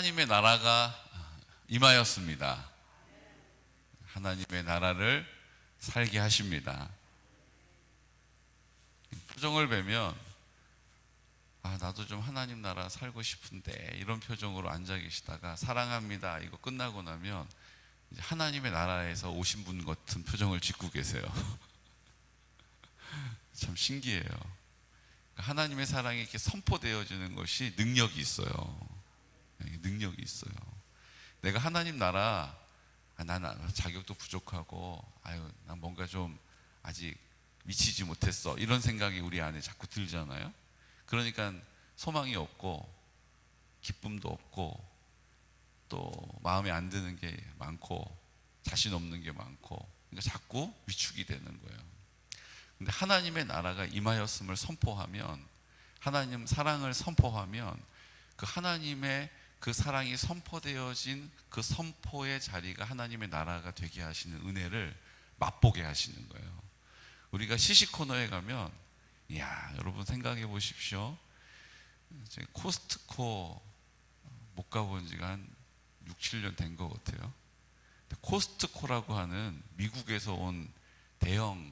하나님의 나라가 임하였습니다. 하나님의 나라를 살게 하십니다. 표정을 뵈면 나도 좀 하나님 나라 살고 싶은데 이런 표정으로 앉아 계시다가 사랑합니다 이거 끝나고 나면 이제 하나님의 나라에서 오신 분 같은 표정을 짓고 계세요. 참 신기해요. 하나님의 사랑이 이렇게 선포되어지는 것이 능력이 있어요. 능력이 있어요. 내가 하나님 나라, 난 자격도 부족하고, 난 뭔가 좀 아직 미치지 못했어. 이런 생각이 우리 안에 자꾸 들잖아요. 그러니까 소망이 없고, 기쁨도 없고, 또 마음에 안 드는 게 많고, 자신 없는 게 많고, 그러니까 자꾸 위축이 되는 거예요. 근데 하나님의 나라가 임하였음을 선포하면, 하나님 사랑을 선포하면, 그 하나님의 그 사랑이 선포되어진 그 선포의 자리가 하나님의 나라가 되게 하시는 은혜를 맛보게 하시는 거예요. 우리가 시식 코너에 가면, 여러분 생각해 보십시오. 이제 코스트코 못 가본 지가 한 6, 7년 된 것 같아요. 코스트코라고 하는 미국에서 온 대형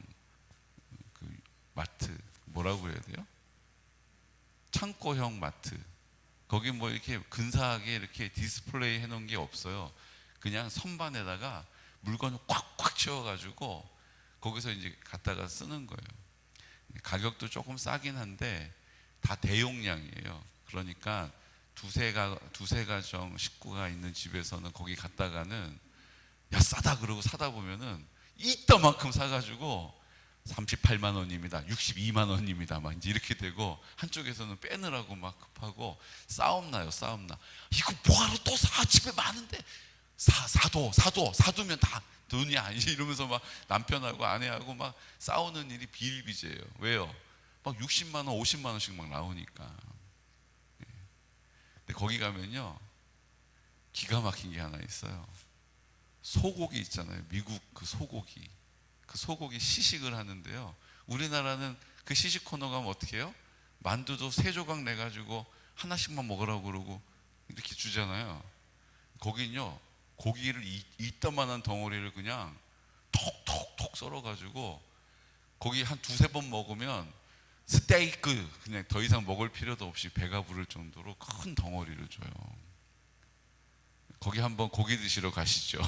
그 마트, 뭐라고 그래야 돼요? 창고형 마트. 거기 뭐 이렇게 근사하게 이렇게 디스플레이 해놓은 게 없어요. 그냥 선반에다가 물건을 꽉꽉 채워가지고 거기서 이제 갖다가 쓰는 거예요. 가격도 조금 싸긴 한데 다 대용량이에요. 그러니까 두세 가정 식구가 있는 집에서는 거기 갔다가는 싸다 그러고 사다 보면은 이따만큼 사가지고 38만 원입니다. 62만 원입니다. 막 이제 이렇게 되고 한쪽에서는 빼느라고 막 급하고 싸움 나요. 이거 뭐하러 또 사? 집에 많은데 사두면 다 돈이 아니지 이러면서 막 남편하고 아내하고 막 싸우는 일이 비일비재해요. 왜요? 막 60만 원, 50만 원씩 막 나오니까. 근데 거기 가면요 기가 막힌 게 하나 있어요. 소고기 있잖아요. 미국 그 소고기. 그 소고기 시식을 하는데요. 우리나라는 그 시식 코너 가면 어떻게 해요? 만두도 3조각 내가지고 하나씩만 먹으라고 그러고 이렇게 주잖아요. 거긴요, 고기를 이따만한 덩어리를 그냥 톡톡톡 썰어가지고 거기 한 2-3번 먹으면 스테이크 그냥 더 이상 먹을 필요도 없이 배가 부를 정도로 큰 덩어리를 줘요. 거기 한번 고기 드시러 가시죠.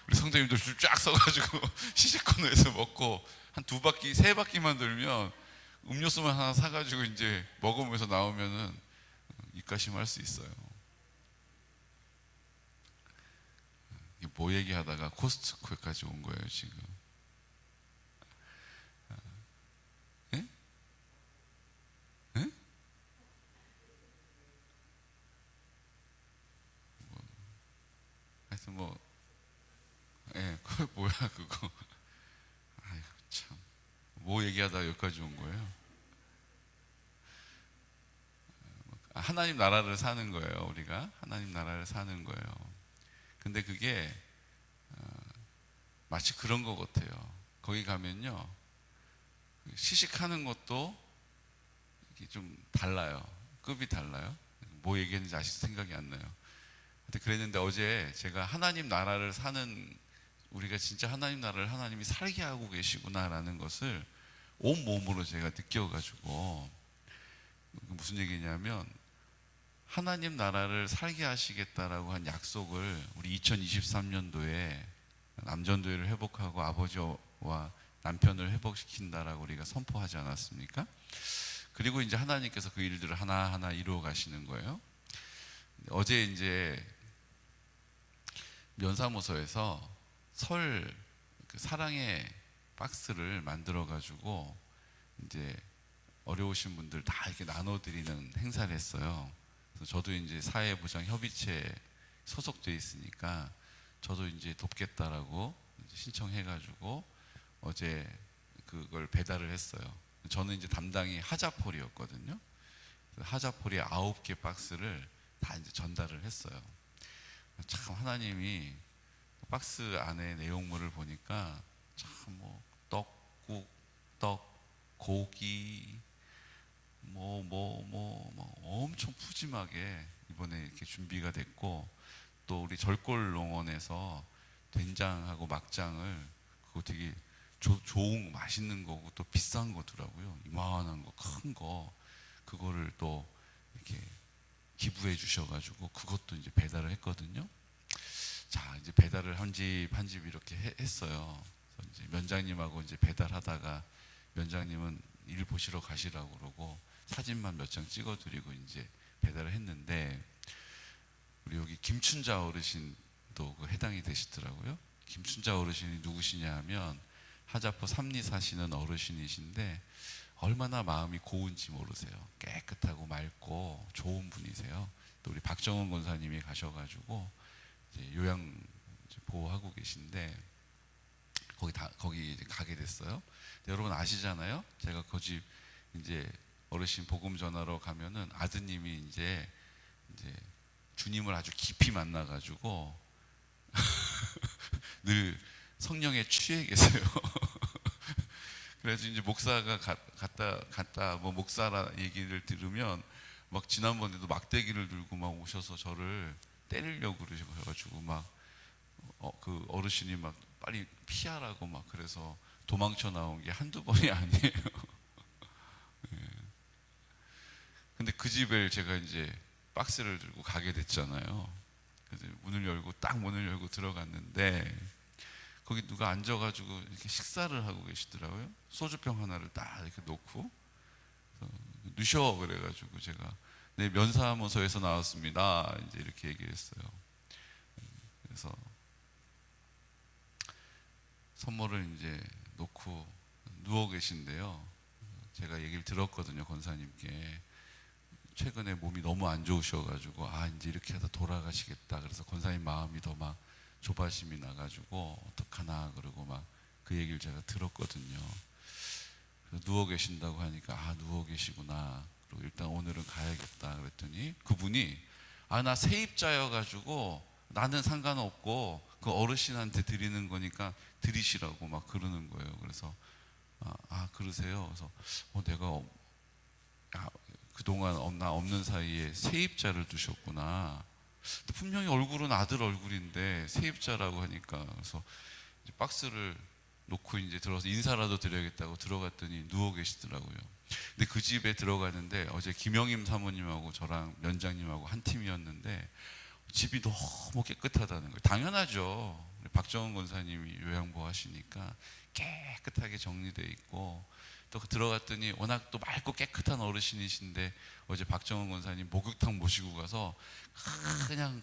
우리 성도님들 줄 쫙 서가지고 시식 코너에서 먹고 한 2바퀴, 3바퀴만 돌면 음료수만 하나 사가지고 이제 먹으면서 나오면은 입가심할 수 있어요. 뭐 얘기하다가 코스트코까지 온 거예요, 지금. 예? 예? 하여튼 그거 뭐야, 그거. 아이고, 참. 뭐 얘기하다가 여기까지 온 거예요? 하나님 나라를 사는 거예요, 우리가. 하나님 나라를 사는 거예요. 근데 그게, 마치 그런 것 같아요. 거기 가면요, 시식하는 것도 좀 달라요. 급이 달라요. 뭐 얘기했는지 아직 생각이 안 나요. 근데 그랬는데 어제 제가 하나님 나라를 사는, 우리가 진짜 하나님 나라를 하나님이 살게 하고 계시구나라는 것을 온몸으로 제가 느껴가지고, 무슨 얘기냐면 하나님 나라를 살게 하시겠다라고 한 약속을 우리 2023년도에 남전도회를 회복하고 아버지와 남편을 회복시킨다라고 우리가 선포하지 않았습니까? 그리고 이제 하나님께서 그 일들을 하나하나 이루어 가시는 거예요. 어제 이제 면사무소에서 설 사랑의 박스를 만들어 가지고 이제 어려우신 분들 다 이렇게 나눠드리는 행사를 했어요. 그래서 저도 이제 사회보장협의체에 소속돼 있으니까 저도 이제 돕겠다라고 이제 신청해가지고 어제 그걸 배달을 했어요. 저는 이제 담당이 하자폴이었거든요. 하자폴이 9개 박스를 다 이제 전달을 했어요. 참 하나님이 박스 안에 내용물을 보니까 참 떡국, 고기, 엄청 푸짐하게 이번에 이렇게 준비가 됐고, 또 우리 절골농원에서 된장하고 막장을, 그거 되게 좋은 맛있는 거고 또 비싼 거더라고요. 이만한 거, 큰 거, 그거를 또 이렇게 기부해 주셔가지고 그것도 이제 배달을 했거든요. 자, 이제 배달을 한 집 이렇게 했어요. 그래서 이제 면장님하고 이제 배달하다가 면장님은 일 보시러 가시라고 그러고 사진만 몇 장 찍어드리고 이제 배달을 했는데, 우리 여기 김춘자 어르신도 그 해당이 되시더라고요. 김춘자 어르신이 누구시냐 하면 하자포 삼리 사시는 어르신이신데 얼마나 마음이 고운지 모르세요. 깨끗하고 맑고 좋은 분이세요. 또 우리 박정원 권사님이 가셔가지고 이제 요양 보호하고 계신데 거기 이제 가게 됐어요. 여러분 아시잖아요. 제가 그 집 이제 어르신 복음 전하러 가면은 아드님이 이제 주님을 아주 깊이 만나가지고 늘 성령에 취해 계세요. 그래서 이제 목사가 갔다 뭐 목사라 얘기를 들으면 막 지난번에도 막대기를 들고 막 오셔서 저를 때리려고 그러셔가지고 막 그 어르신이 막 빨리 피하라고 막 그래서 도망쳐 나온 게 한두 번이 아니에요. 예. 근데 그 집을 제가 이제 박스를 들고 가게 됐잖아요. 그래서 문을 열고 들어갔는데 거기 누가 앉아가지고 이렇게 식사를 하고 계시더라고요. 소주병 하나를 딱 이렇게 놓고 누셔 그래가지고 제가 네, 면사무소에서 나왔습니다. 이제 이렇게 얘기를 했어요. 그래서 선물을 이제 놓고 누워 계신데요. 제가 얘기를 들었거든요, 권사님께. 최근에 몸이 너무 안 좋으셔가지고 이제 이렇게 하다 돌아가시겠다. 그래서 권사님 마음이 더 막 조바심이 나가지고 어떡하나 그러고 막 그 얘기를 제가 들었거든요. 그래서 누워 계신다고 하니까 누워 계시구나. 그리고 일단 오늘은 가야겠다 그랬더니 그분이 나 세입자여가지고 나는 상관없고 그 어르신한테 드리는 거니까 드리시라고 막 그러는 거예요. 그래서 그러세요. 그래서 내가 그동안 나 없는 사이에 세입자를 두셨구나. 분명히 얼굴은 아들 얼굴인데 세입자라고 하니까 그래서 이제 박스를 놓고 이제 들어서 인사라도 드려야겠다고 들어갔더니 누워 계시더라고요. 근데 그 집에 들어가는데 어제 김영임 사모님하고 저랑 면장님하고 한 팀이었는데 집이 너무 깨끗하다는 거예요. 당연하죠. 박정원 권사님이 요양보 하시니까 깨끗하게 정리되어 있고, 또 들어갔더니 워낙 또 맑고 깨끗한 어르신이신데 어제 박정원 권사님 목욕탕 모시고 가서 그냥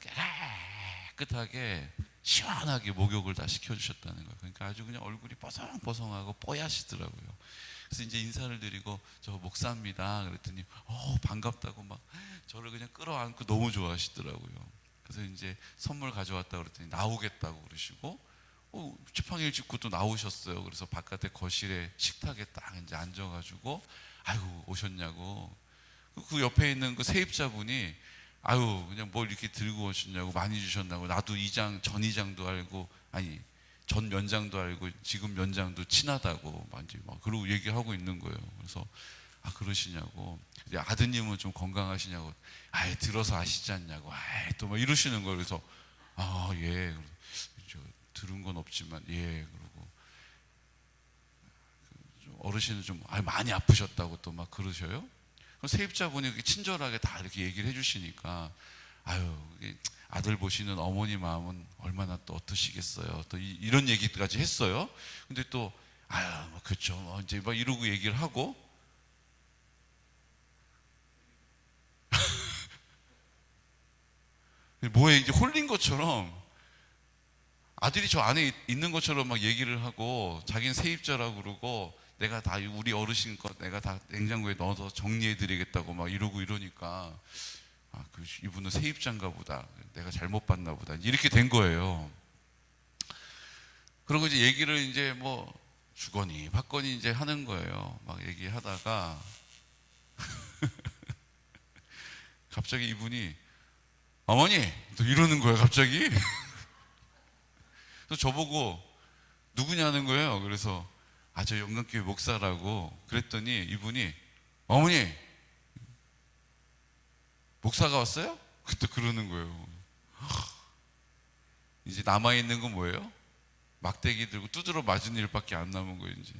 깨끗하게 시원하게 목욕을 다 시켜주셨다는 거예요. 그러니까 아주 그냥 얼굴이 뽀송뽀송하고 뽀얗시더라고요. 그래서 이제 인사를 드리고 저 목사입니다 그랬더니 반갑다고 막 저를 그냥 끌어안고 너무 좋아하시더라고요. 그래서 이제 선물 가져왔다고 그랬더니 나오겠다고 그러시고 지팡이를 짚고 또 나오셨어요. 그래서 바깥에 거실에 식탁에 딱 이제 앉아가지고 아이고 오셨냐고. 그 옆에 있는 그 세입자분이 그냥 뭘 이렇게 들고 오셨냐고, 많이 주셨나고. 나도 전 이장도 알고 전 면장도 알고 지금 면장도 친하다고 막 그러고 얘기하고 있는 거예요. 그래서 그러시냐고. 아드님은 좀 건강하시냐고. 들어서 아시지 않냐고. 또 막 이러시는 거예요. 그래서 예. 들은 건 없지만 예. 그러고 어르신은 좀 많이 아프셨다고 또 막 그러셔요. 세입자분이 이렇게 친절하게 다 이렇게 얘기를 해주시니까 아들 보시는 어머니 마음은 얼마나 또 어떠시겠어요. 또 이런 얘기까지 했어요. 근데 또 뭐 그렇죠. 이제 막 이러고 얘기를 하고 뭐에 이제 홀린 것처럼 아들이 저 안에 있는 것처럼 막 얘기를 하고 자기는 세입자라고 그러고 내가 다 우리 어르신 것 내가 다 냉장고에 넣어서 정리해 드리겠다고 막 이러고 이러니까 이분은 세입자인가 보다. 내가 잘못 봤나 보다. 이렇게 된 거예요. 그리고 이제 얘기를 이제 뭐 주거니 받거니 이제 하는 거예요. 막 얘기하다가 갑자기 이분이 어머니 또 이러는 거예요. 갑자기. 그래서 저보고 누구냐는 거예요. 그래서 저 영광교회 목사라고 그랬더니 이분이 어머니 목사가 왔어요? 그때 그러는 거예요. 이제 남아있는 건 뭐예요? 막대기 들고 두드러 맞은 일밖에 안 남은 거예요, 이제.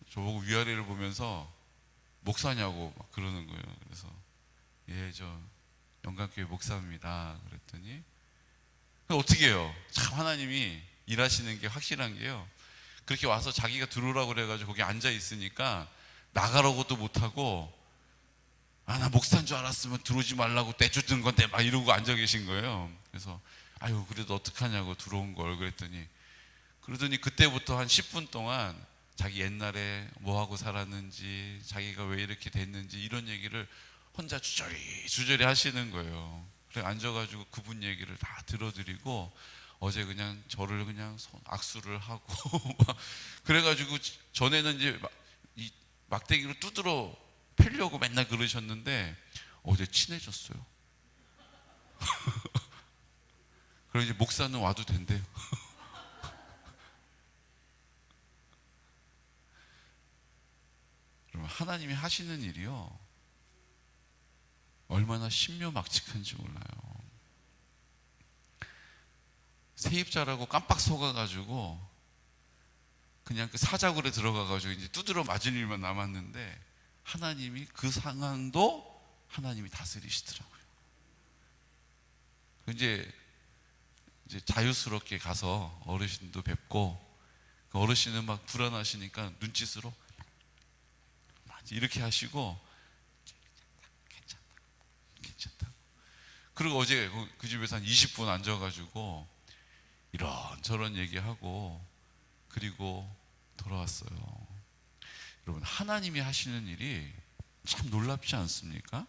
저보고 위아래를 보면서 목사냐고 막 그러는 거예요. 그래서 예, 저 영광교회 목사입니다. 그랬더니 어떻게 해요? 참 하나님이 일하시는 게 확실한 게요. 그렇게 와서 자기가 들어오라고 그래가지고 거기 앉아 있으니까 나가라고도 못하고 나 목사인 줄 알았으면 들어오지 말라고 떼쫓는 건데 막 이러고 앉아 계신 거예요. 그래서 아유 그래도 어떡하냐고 들어온 걸 그러더니 그때부터 한 10분 동안 자기 옛날에 뭐하고 살았는지 자기가 왜 이렇게 됐는지 이런 얘기를 혼자 주저리 하시는 거예요. 그래 앉아가지고 그분 얘기를 다 들어드리고 어제 그냥 저를 그냥 악수를 하고 그래가지고 전에는 이제 이 막대기로 두드러 패려고 맨날 그러셨는데 어제 친해졌어요. 그럼 이제 목사는 와도 된대요. 그러면 하나님이 하시는 일이요 얼마나 신묘막측한지 몰라요. 세입자라고 깜빡 속아가지고 그냥 그 사자굴에 들어가가지고 이제 두드러 맞을 일만 남았는데 하나님이 그 상황도 하나님이 다스리시더라고요. 이제 자유스럽게 가서 어르신도 뵙고 그 어르신은 막 불안하시니까 눈짓으로 이렇게 하시고 괜찮다. 그리고 어제 그 집에서 한 20분 앉아가지고 이런저런 얘기하고 그리고 돌아왔어요. 여러분 하나님이 하시는 일이 참 놀랍지 않습니까?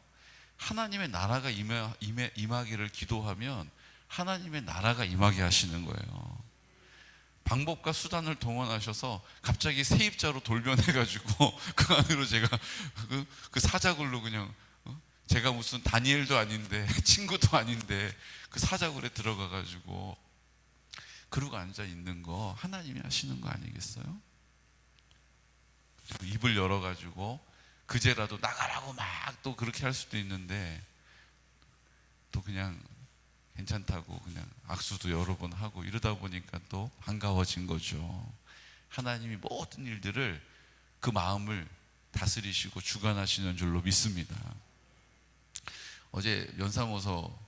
하나님의 나라가 임하기를 기도하면 하나님의 나라가 임하게 하시는 거예요. 방법과 수단을 동원하셔서 갑자기 세입자로 돌변해가지고 그 안으로 제가 그 사자굴로 그냥 제가 무슨 다니엘도 아닌데 친구도 아닌데 그 사자굴에 들어가가지고 그러고 앉아 있는 거 하나님이 하시는 거 아니겠어요? 입을 열어가지고 그제라도 나가라고 막 또 그렇게 할 수도 있는데 또 그냥 괜찮다고 그냥 악수도 여러 번 하고 이러다 보니까 또 반가워진 거죠. 하나님이 모든 일들을 그 마음을 다스리시고 주관하시는 줄로 믿습니다. 어제 면사무소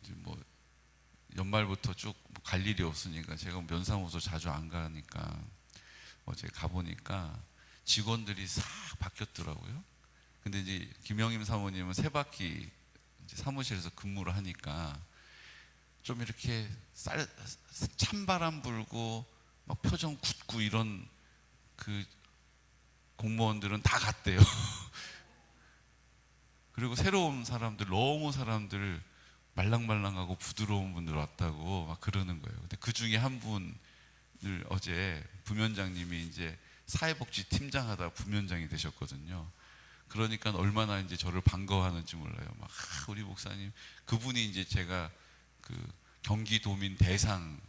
이제 뭐 연말부터 쭉 갈 일이 없으니까 제가 면사무소 자주 안 가니까 어제 가보니까 직원들이 싹 바뀌었더라고요. 근데 이제 김영임 사모님은 세 바퀴 이제 사무실에서 근무를 하니까 좀 이렇게 찬바람 불고 막 표정 굳고 이런 그 공무원들은 다 갔대요. 그리고 새로운 사람들, 너무 사람들 말랑말랑하고 부드러운 분들 왔다고 막 그러는 거예요. 근데 그 중에 한 분을 어제 부면장님이 이제 사회복지 팀장 하다 부면장이 되셨거든요. 그러니까 얼마나 이제 저를 반가워하는지 몰라요. 막 우리 목사님, 그분이 이제 제가 그 경기도민 대상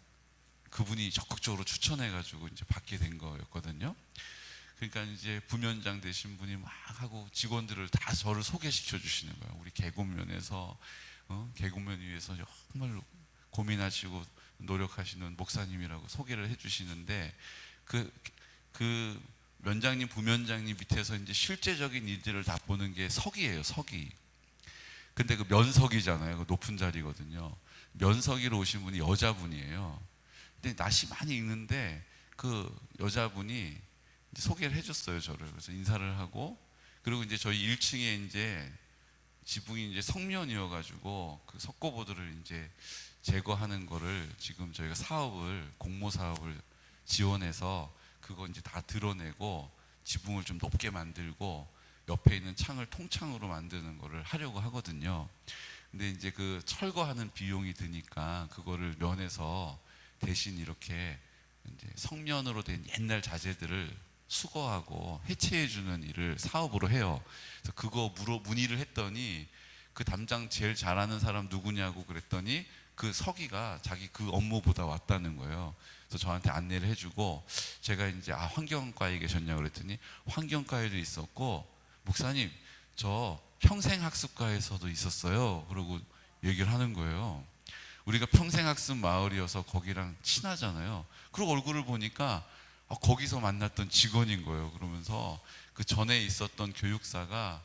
그분이 적극적으로 추천해가지고 이제 받게 된 거였거든요. 그러니까 이제 부면장 되신 분이 막 하고 직원들을 다 저를 소개시켜 주시는 거예요. 우리 계곡면에서 계곡면 위에서 정말 고민하시고 노력하시는 목사님이라고 소개를 해주시는데 그 면장님, 부면장님 밑에서 이제 실제적인 일들을 다 보는 게 서기예요, 서기. 근데 그 면석이잖아요. 그 높은 자리거든요. 면석이로 오신 분이 여자분이에요. 근데 낯이 많이 익는데 그 여자분이 이제 소개를 해줬어요, 저를. 그래서 인사를 하고, 그리고 이제 저희 1층에 이제 지붕이 이제 석면이어가지고 그 석고보드를 이제 제거하는 거를 지금 저희가 공모 사업을 지원해서 그거 이제 다 드러내고 지붕을 좀 높게 만들고 옆에 있는 창을 통창으로 만드는 거를 하려고 하거든요. 근데 이제 그 철거하는 비용이 드니까 그거를 면에서 대신 이렇게 이제 석면으로 된 옛날 자재들을 수거하고 해체해주는 일을 사업으로 해요. 그래서 그거 문의를 했더니 그 담당 제일 잘하는 사람 누구냐고 그랬더니 그 서기가 자기 그 업무보다 왔다는 거예요. 그래서 저한테 안내를 해주고 제가 이제 환경과에 계셨냐고 그랬더니 환경과에도 있었고 목사님 저 평생학습과에서도 있었어요. 그러고 얘기를 하는 거예요. 우리가 평생학습 마을이어서 거기랑 친하잖아요. 그리고 얼굴을 보니까 거기서 만났던 직원인 거예요. 그러면서 그 전에 있었던 교육사가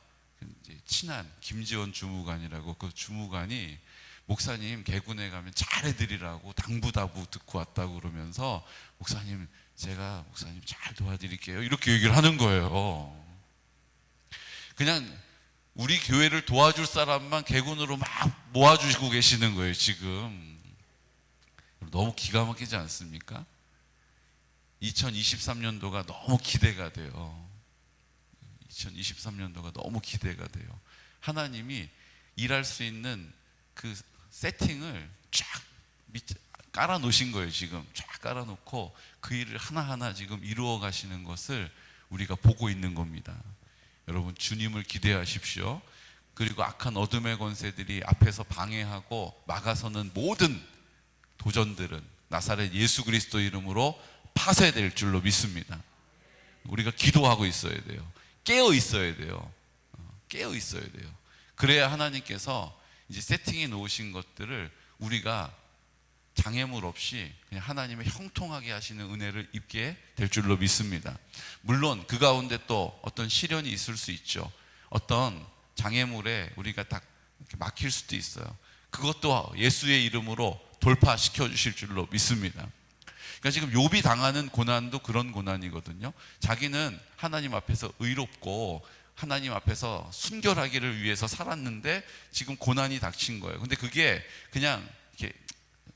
이제 친한 김지원 주무관이라고, 그 주무관이 목사님 개군에 가면 잘해드리라고 당부다부 듣고 왔다고 그러면서 목사님 제가 목사님 잘 도와드릴게요 이렇게 얘기를 하는 거예요. 그냥 우리 교회를 도와줄 사람만 개군으로 막 모아주시고 계시는 거예요 지금. 너무 기가 막히지 않습니까? 2023년도가 너무 기대가 돼요. 2023년도가 너무 기대가 돼요. 하나님이 일할 수 있는 그 세팅을 쫙 깔아 놓으신 거예요. 지금 쫙 깔아 놓고 그 일을 하나하나 지금 이루어 가시는 것을 우리가 보고 있는 겁니다. 여러분 주님을 기대하십시오. 그리고 악한 어둠의 권세들이 앞에서 방해하고 막아서는 모든 도전들은 나사렛 예수 그리스도 이름으로 파쇄될 줄로 믿습니다. 우리가 기도하고 있어야 돼요. 깨어 있어야 돼요. 깨어 있어야 돼요. 그래야 하나님께서 이제 세팅해 놓으신 것들을 우리가 장애물 없이 그냥 하나님의 형통하게 하시는 은혜를 입게 될 줄로 믿습니다. 물론 그 가운데 또 어떤 시련이 있을 수 있죠. 어떤 장애물에 우리가 딱 이렇게 막힐 수도 있어요. 그것도 예수의 이름으로 돌파시켜 주실 줄로 믿습니다. 그러니까 지금 욥이 당하는 고난도 그런 고난이거든요. 자기는 하나님 앞에서 의롭고 하나님 앞에서 순결하기를 위해서 살았는데 지금 고난이 닥친 거예요. 근데 그게 그냥 이렇게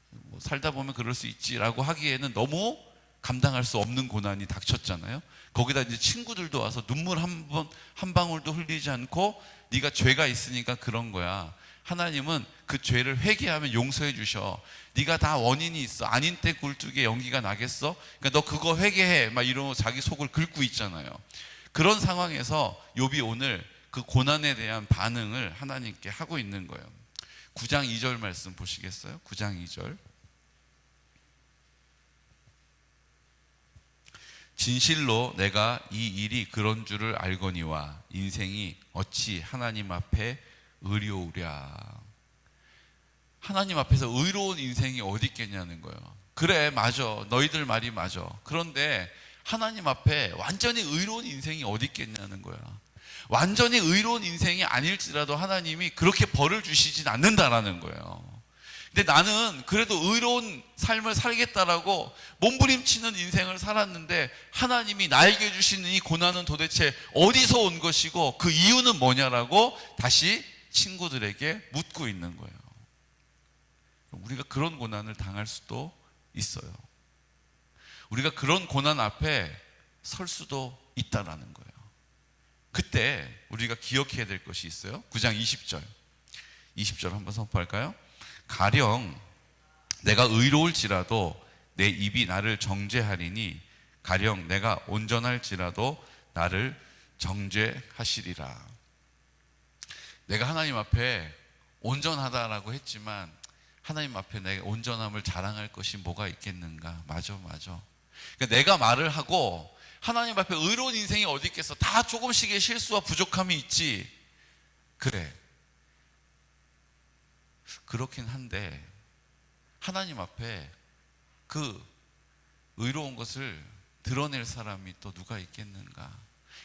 뭐 살다 보면 그럴 수 있지라고 하기에는 너무 감당할 수 없는 고난이 닥쳤잖아요. 거기다 이제 친구들도 와서 눈물 한 방울도 흘리지 않고 네가 죄가 있으니까 그런 거야. 하나님은 그 죄를 회개하면 용서해 주셔. 네가 다 원인이 있어. 아닌 때 굴뚝에 연기가 나겠어? 그러니까 너 그거 회개해. 막 이러고 자기 속을 긁고 있잖아요. 그런 상황에서 욥이 오늘 그 고난에 대한 반응을 하나님께 하고 있는 거예요. 9장 2절 말씀 보시겠어요? 9장 2절. 진실로 내가 이 일이 그런 줄을 알거니와 인생이 어찌 하나님 앞에 의로우랴. 하나님 앞에서 의로운 인생이 어디 있겠냐는 거예요. 그래, 맞아. 너희들 말이 맞아. 그런데 하나님 앞에 완전히 의로운 인생이 어디 있겠냐는 거야. 완전히 의로운 인생이 아닐지라도 하나님이 그렇게 벌을 주시진 않는다라는 거예요. 근데 나는 그래도 의로운 삶을 살겠다라고 몸부림치는 인생을 살았는데 하나님이 나에게 주시는 이 고난은 도대체 어디서 온 것이고 그 이유는 뭐냐라고 다시 친구들에게 묻고 있는 거예요. 우리가 그런 고난을 당할 수도 있어요. 우리가 그런 고난 앞에 설 수도 있다라는 거예요. 그때 우리가 기억해야 될 것이 있어요. 9장 20절. 20절 한번 선포할까요? 가령 내가 의로울지라도 내 입이 나를 정죄하리니 가령 내가 온전할지라도 나를 정죄하시리라. 내가 하나님 앞에 온전하다라고 했지만 하나님 앞에 내 온전함을 자랑할 것이 뭐가 있겠는가? 맞아. 그러니까 내가 말을 하고 하나님 앞에 의로운 인생이 어디 있겠어? 다 조금씩의 실수와 부족함이 있지. 그래. 그렇긴 한데 하나님 앞에 그 의로운 것을 드러낼 사람이 또 누가 있겠는가?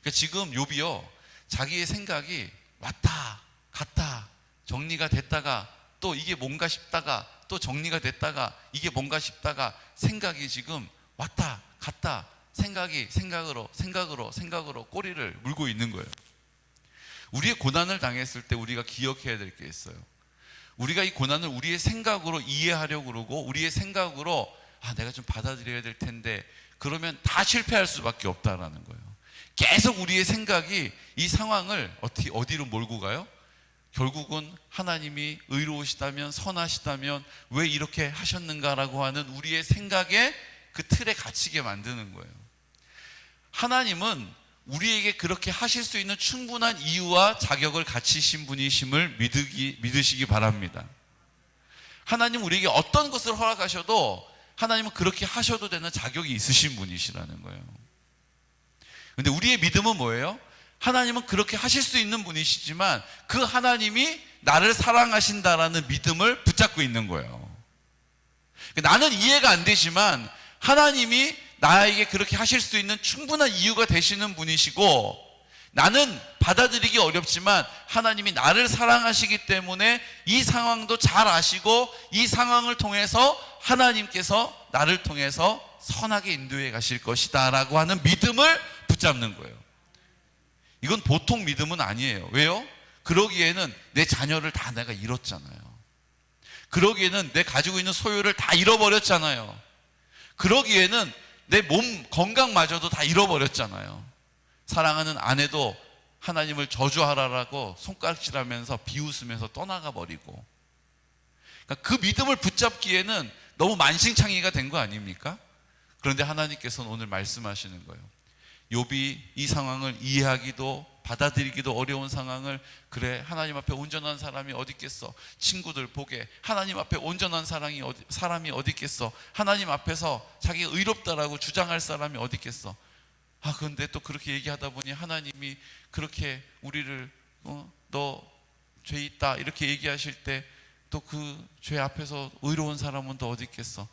그러니까 지금 욥이요, 자기의 생각이 왔다 갔다 정리가 됐다가 또 이게 뭔가 싶다가 또 정리가 됐다가 이게 뭔가 싶다가 생각이 지금 왔다 갔다 생각이 생각으로 꼬리를 물고 있는 거예요. 우리의 고난을 당했을 때 우리가 기억해야 될 게 있어요. 우리가 이 고난을 우리의 생각으로 이해하려고 그러고 우리의 생각으로 내가 좀 받아들여야 될 텐데 그러면 다 실패할 수밖에 없다라는 거예요. 계속 우리의 생각이 이 상황을 어디로 몰고 가요? 결국은 하나님이 의로우시다면 선하시다면 왜 이렇게 하셨는가라고 하는 우리의 생각에 그 틀에 갇히게 만드는 거예요. 하나님은 우리에게 그렇게 하실 수 있는 충분한 이유와 자격을 갖추신 분이심을 믿으시기 바랍니다. 하나님 우리에게 어떤 것을 허락하셔도 하나님은 그렇게 하셔도 되는 자격이 있으신 분이시라는 거예요. 근데 우리의 믿음은 뭐예요? 하나님은 그렇게 하실 수 있는 분이시지만 그 하나님이 나를 사랑하신다라는 믿음을 붙잡고 있는 거예요. 나는 이해가 안 되지만 하나님이 나에게 그렇게 하실 수 있는 충분한 이유가 되시는 분이시고, 나는 받아들이기 어렵지만 하나님이 나를 사랑하시기 때문에 이 상황도 잘 아시고 이 상황을 통해서 하나님께서 나를 통해서 선하게 인도해 가실 것이다 라고 하는 믿음을 붙잡는 거예요. 이건 보통 믿음은 아니에요. 왜요? 그러기에는 내 자녀를 다 내가 잃었잖아요. 그러기에는 내 가지고 있는 소유를 다 잃어버렸잖아요. 그러기에는 내 몸 건강마저도 다 잃어버렸잖아요. 사랑하는 아내도 하나님을 저주하라라고 손가락질하면서 비웃으면서 떠나가 버리고, 그러니까 그 믿음을 붙잡기에는 너무 만신창이가 된 거 아닙니까? 그런데 하나님께서는 오늘 말씀하시는 거예요. 욥이 이 상황을 이해하기도 받아들이기도 어려운 상황을, 그래 하나님 앞에 온전한 사람이 어디 있겠어, 친구들 보게 하나님 앞에 온전한 사람이 어디 있겠어, 하나님 앞에서 자기가 의롭다라고 주장할 사람이 어디 있겠어. 그런데 또 그렇게 얘기하다 보니 하나님이 그렇게 우리를 너 죄 있다 이렇게 얘기하실 때 또 그 죄 앞에서 의로운 사람은 또 어디 있겠어.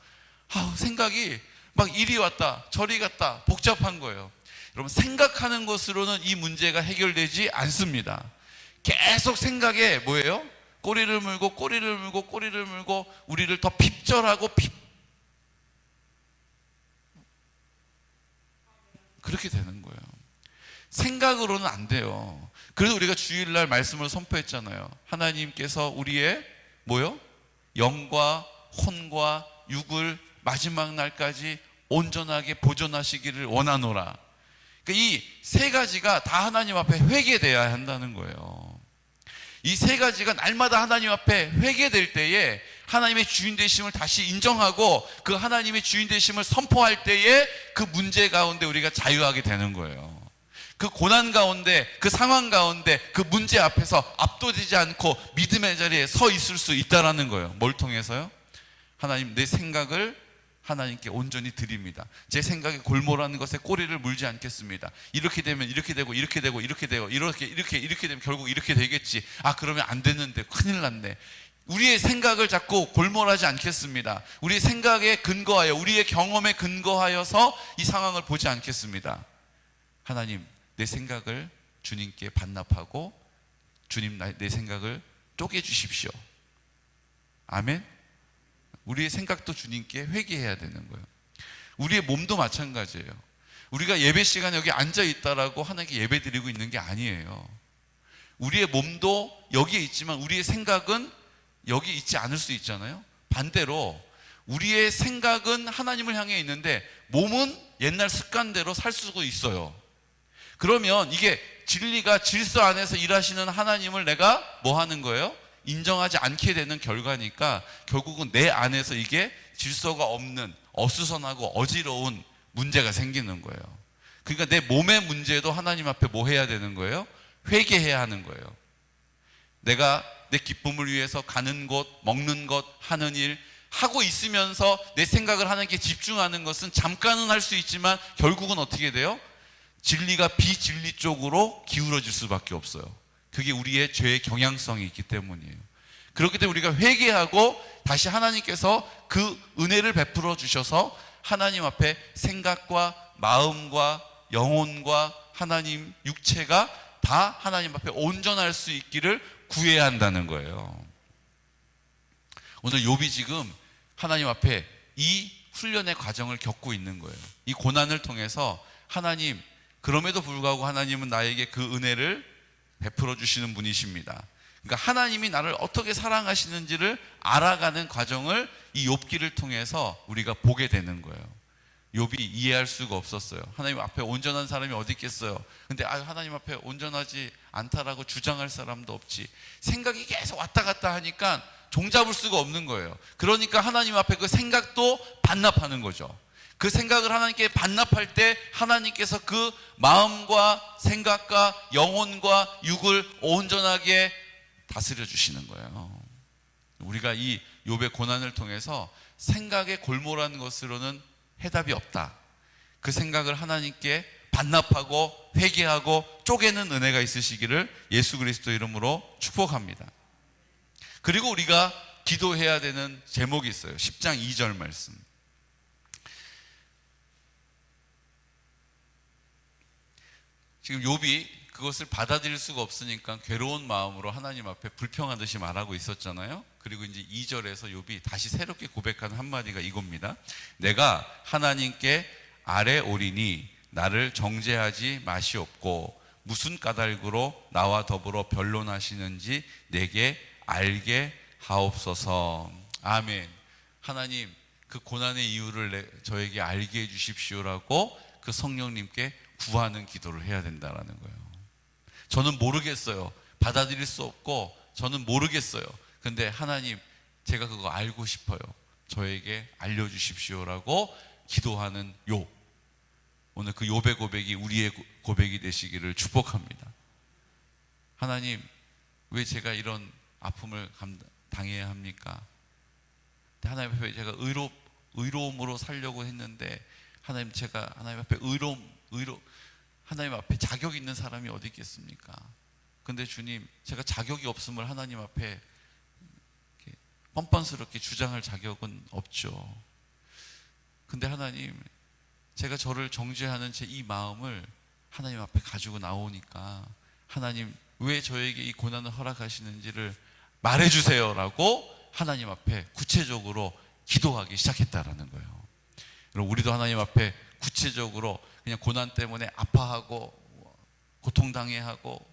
생각이 막 이리 왔다 저리 갔다 복잡한 거예요. 여러분, 생각하는 것으로는 이 문제가 해결되지 않습니다. 계속 생각에 뭐예요? 꼬리를 물고 꼬리를 물고 꼬리를 물고 우리를 더 핍절하고 그렇게 되는 거예요. 생각으로는 안 돼요. 그래서 우리가 주일날 말씀을 선포했잖아요. 하나님께서 우리의 뭐요? 영과 혼과 육을 마지막 날까지 온전하게 보존하시기를 원하노라. 이 세 가지가 다 하나님 앞에 회개돼야 한다는 거예요. 이 세 가지가 날마다 하나님 앞에 회개될 때에 하나님의 주인 되심을 다시 인정하고 그 하나님의 주인 되심을 선포할 때에 그 문제 가운데 우리가 자유하게 되는 거예요. 그 고난 가운데, 그 상황 가운데, 그 문제 앞에서 압도되지 않고 믿음의 자리에 서 있을 수 있다라는 거예요. 뭘 통해서요? 하나님, 내 생각을 하나님께 온전히 드립니다. 제 생각에 골몰하는 것에 꼬리를 물지 않겠습니다. 이렇게 되면 이렇게 되고 이렇게 되고 이렇게 되고 이렇게 되면 결국 이렇게 되겠지. 그러면 안 되는데 큰일 났네. 우리의 생각을 자꾸 골몰하지 않겠습니다. 우리의 생각에 근거하여, 우리의 경험에 근거하여서 이 상황을 보지 않겠습니다. 하나님, 내 생각을 주님께 반납하고 주님, 내 생각을 쪼개주십시오. 아멘. 우리의 생각도 주님께 회개해야 되는 거예요. 우리의 몸도 마찬가지예요. 우리가 예배 시간에 여기 앉아 있다라고 하나님께 예배 드리고 있는 게 아니에요. 우리의 몸도 여기에 있지만 우리의 생각은 여기 있지 않을 수 있잖아요. 반대로 우리의 생각은 하나님을 향해 있는데 몸은 옛날 습관대로 살 수가 있어요. 그러면 이게 진리가 질서 안에서 일하시는 하나님을 내가 뭐 하는 거예요? 인정하지 않게 되는 결과니까 결국은 내 안에서 이게 질서가 없는 어수선하고 어지러운 문제가 생기는 거예요. 그러니까 내 몸의 문제도 하나님 앞에 뭐 해야 되는 거예요? 회개해야 하는 거예요. 내가 내 기쁨을 위해서 가는 곳, 먹는 것, 하는 일 하고 있으면서 내 생각을 하나님께 집중하는 것은 잠깐은 할 수 있지만 결국은 어떻게 돼요? 진리가 비진리 쪽으로 기울어질 수밖에 없어요. 그게 우리의 죄의 경향성이 있기 때문이에요. 그렇기 때문에 우리가 회개하고 다시 하나님께서 그 은혜를 베풀어 주셔서 하나님 앞에 생각과 마음과 영혼과 하나님 육체가 다 하나님 앞에 온전할 수 있기를 구해야 한다는 거예요. 오늘 욥이 지금 하나님 앞에 이 훈련의 과정을 겪고 있는 거예요. 이 고난을 통해서 하나님, 그럼에도 불구하고 하나님은 나에게 그 은혜를 베풀어 주시는 분이십니다. 그러니까 하나님이 나를 어떻게 사랑하시는지를 알아가는 과정을 이 욥기를 통해서 우리가 보게 되는 거예요. 욥이 이해할 수가 없었어요. 하나님 앞에 온전한 사람이 어디 있겠어요. 근데 하나님 앞에 온전하지 않다라고 주장할 사람도 없지. 생각이 계속 왔다 갔다 하니까 종잡을 수가 없는 거예요. 그러니까 하나님 앞에 그 생각도 반납하는 거죠. 그 생각을 하나님께 반납할 때 하나님께서 그 마음과 생각과 영혼과 육을 온전하게 다스려 주시는 거예요. 우리가 이 욥의 고난을 통해서 생각에 골몰한 것으로는 해답이 없다. 그 생각을 하나님께 반납하고 회개하고 쪼개는 은혜가 있으시기를 예수 그리스도 이름으로 축복합니다. 그리고 우리가 기도해야 되는 제목이 있어요. 10장 2절 말씀. 지금 욥이 그것을 받아들일 수가 없으니까 괴로운 마음으로 하나님 앞에 불평하듯이 말하고 있었잖아요. 그리고 이제 2절에서 욥이 다시 새롭게 고백하는 한마디가 이겁니다. 내가 하나님께 아뢰 오리니 나를 정죄하지 마시옵고 무슨 까닭으로 나와 더불어 변론하시는지 내게 알게 하옵소서. 아멘. 하나님, 그 고난의 이유를 저에게 알게 해 주십시오라고 그 성령님께 구하는 기도를 해야 된다라는 거예요. 저는 모르겠어요. 받아들일 수 없고 저는 모르겠어요. 근데 하나님, 제가 그거 알고 싶어요. 저에게 알려주십시오라고 기도하는 욥. 오늘 그 욥의 고백이 우리의 고백이 되시기를 축복합니다. 하나님, 왜 제가 이런 아픔을 당해야 합니까? 하나님 앞에 제가 의로움으로 살려고 했는데 하나님, 제가 하나님 앞에 하나님 앞에 자격 있는 사람이 어디 있겠습니까? 근데 주님, 제가 자격이 없음을 하나님 앞에 뻔뻔스럽게 주장할 자격은 없죠. 근데 하나님, 제가 저를 정죄하는 제 이 마음을 하나님 앞에 가지고 나오니까 하나님, 왜 저에게 이 고난을 허락하시는지를 말해주세요라고 하나님 앞에 구체적으로 기도하기 시작했다라는 거예요. 그럼 우리도 하나님 앞에 구체적으로 그냥 고난 때문에 아파하고 고통당해하고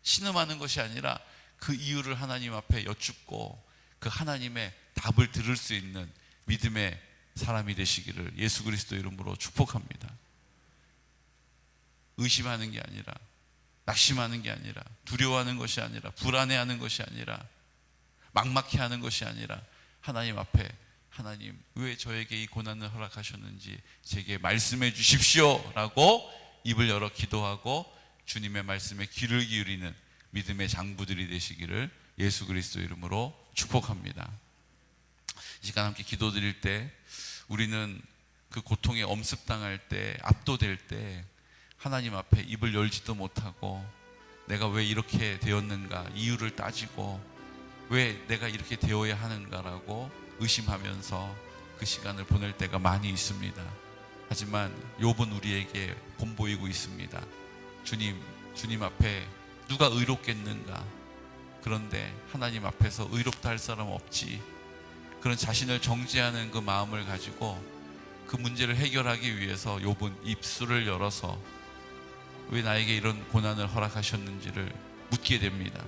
신음하는 것이 아니라 그 이유를 하나님 앞에 여쭙고 그 하나님의 답을 들을 수 있는 믿음의 사람이 되시기를 예수 그리스도 이름으로 축복합니다. 의심하는 게 아니라, 낙심하는 게 아니라, 두려워하는 것이 아니라, 불안해하는 것이 아니라, 막막해하는 것이 아니라 하나님 앞에, 하나님, 왜 저에게 이 고난을 허락하셨는지 제게 말씀해 주십시오 라고 입을 열어 기도하고 주님의 말씀에 귀를 기울이는 믿음의 장부들이 되시기를 예수 그리스도 이름으로 축복합니다. 이 시간 함께 기도드릴 때 우리는 그 고통에 엄습당할 때, 압도될 때 하나님 앞에 입을 열지도 못하고 내가 왜 이렇게 되었는가 이유를 따지고 왜 내가 이렇게 되어야 하는가라고 의심하면서 그 시간을 보낼 때가 많이 있습니다. 하지만 욥은 우리에게 본보이고 있습니다. 주님 앞에 누가 의롭겠는가? 그런데 하나님 앞에서 의롭다 할 사람 없지. 그런 자신을 정죄하는 그 마음을 가지고 그 문제를 해결하기 위해서 욥은 입술을 열어서 왜 나에게 이런 고난을 허락하셨는지를 묻게 됩니다.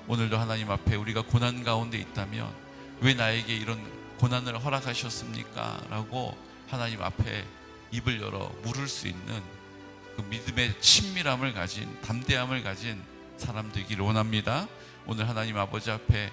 오늘도 하나님 앞에 우리가 고난 가운데 있다면 왜 나에게 이런 고난을 허락하셨습니까? 라고 하나님 앞에 입을 열어 물을 수 있는 그 믿음의 친밀함을 가진, 담대함을 가진 사람 되기를 원합니다. 오늘 하나님 아버지 앞에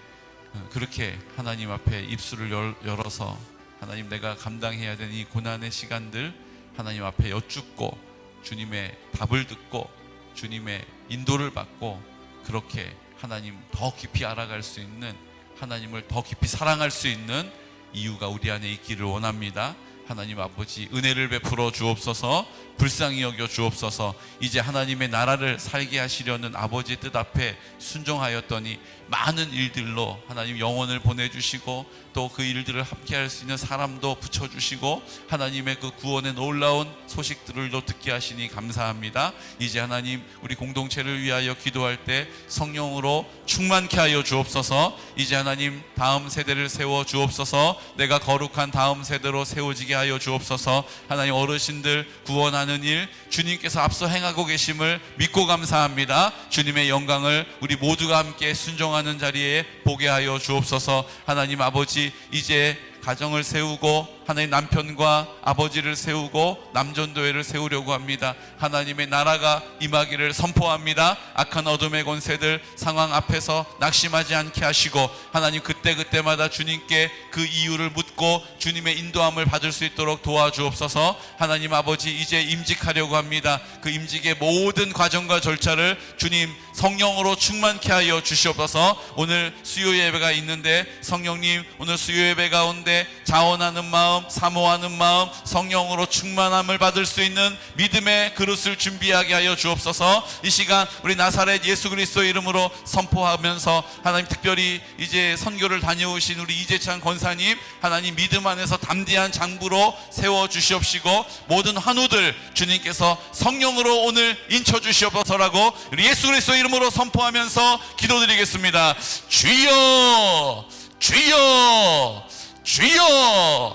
그렇게 하나님 앞에 입술을 열어서 하나님, 내가 감당해야 되는 이 고난의 시간들 하나님 앞에 여쭙고 주님의 답을 듣고 주님의 인도를 받고 그렇게 하나님 더 깊이 알아갈 수 있는, 하나님을 더 깊이 사랑할 수 있는 이유가 우리 안에 있기를 원합니다. 하나님 아버지, 은혜를 베풀어 주옵소서. 불쌍히 여겨 주옵소서. 이제 하나님의 나라를 살게 하시려는 아버지의 뜻 앞에 순종하였더니 많은 일들로 하나님 영혼을 보내주시고 또 그 일들을 함께 할 수 있는 사람도 붙여주시고 하나님의 그 구원의 놀라운 소식들을도 듣게 하시니 감사합니다. 이제 하나님, 우리 공동체를 위하여 기도할 때 성령으로 충만케 하여 주옵소서. 이제 하나님, 다음 세대를 세워 주옵소서. 내가 거룩한 다음 세대로 세워지게 하여 주옵소서. 하나님, 어르신들 구원하는 일 주님께서 앞서 행하고 계심을 믿고 감사합니다. 주님의 영광을 우리 모두가 함께 순종하는 자리에 보게 하여 주옵소서. 하나님 아버지, 이제 가정을 세우고 하나님 남편과 아버지를 세우고 남전도회를 세우려고 합니다. 하나님의 나라가 임하기를 선포합니다. 악한 어둠의 권세들 상황 앞에서 낙심하지 않게 하시고 하나님, 그때마다 주님께 그 이유를 묻고 주님의 인도함을 받을 수 있도록 도와주옵소서. 하나님 아버지, 이제 임직하려고 합니다. 그 임직의 모든 과정과 절차를 주님 성령으로 충만케 하여 주시옵소서. 오늘 수요 예배가 있는데 성령님, 오늘 수요 예배 가운데 가운데 자원하는 마음, 사모하는 마음, 성령으로 충만함을 받을 수 있는 믿음의 그릇을 준비하게 하여 주옵소서. 이 시간 우리 나사렛 예수 그리스도의 이름으로 선포하면서 하나님, 특별히 이제 선교를 다녀오신 우리 이재찬 권사님, 하나님 믿음 안에서 담대한 장부로 세워주시옵시고, 모든 환우들 주님께서 성령으로 오늘 인쳐주시옵소서라고 우리 예수 그리스도의 이름으로 선포하면서 기도드리겠습니다. 주여, 주여, 주여.